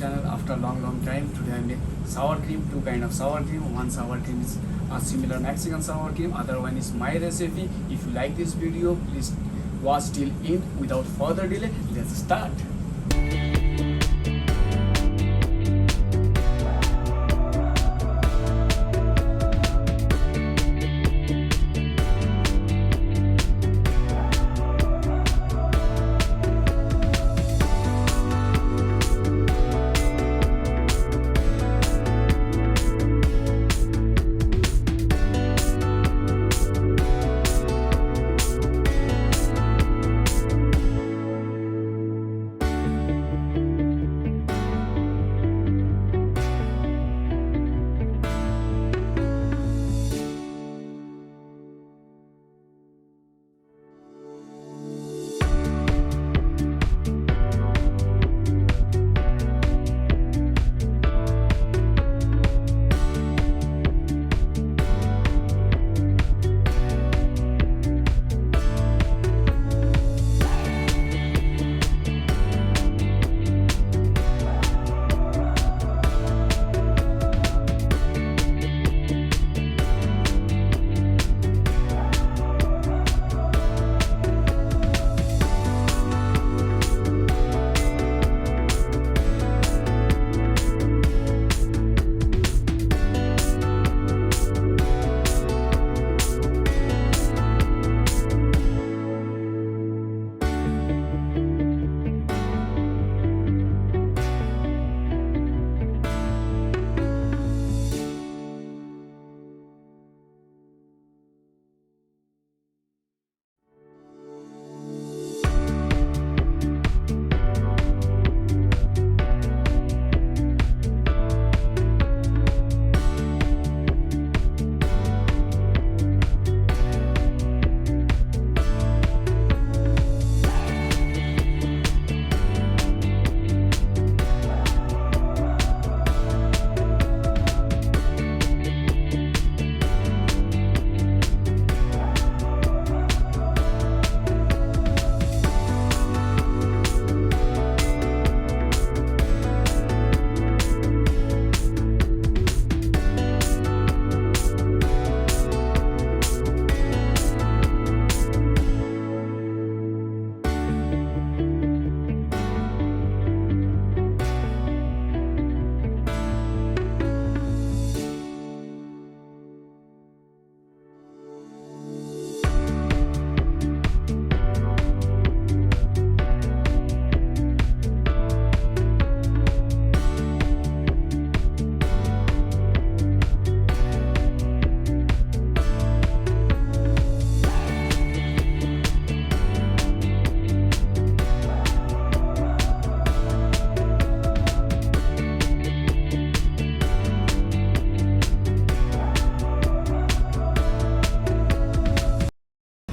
channel after a long time. Today I make sour cream, two kind of sour cream. One sour cream is a similar Mexican sour cream, other one is my recipe. If you like this video, please watch till end. Without further delay, let's start.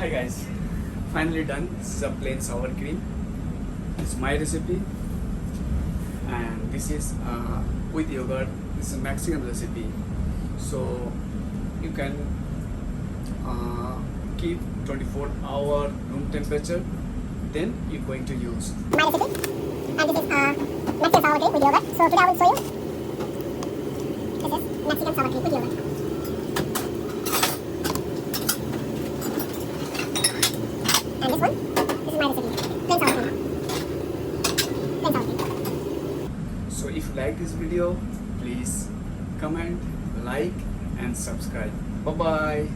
Hi guys, finally done. This is a plain sour cream. It's my recipe, and this is with yogurt. This is a Mexican recipe, so you can keep 24-hour room temperature. Then you're going to use my recipe, and this is Mexican sour cream with yogurt. So today I will show you. This is Mexican sour cream with yogurt. And this one, this is my recipe, plain sour cream. Plain sour cream. So if you like this video, please comment, like and subscribe. Bye bye.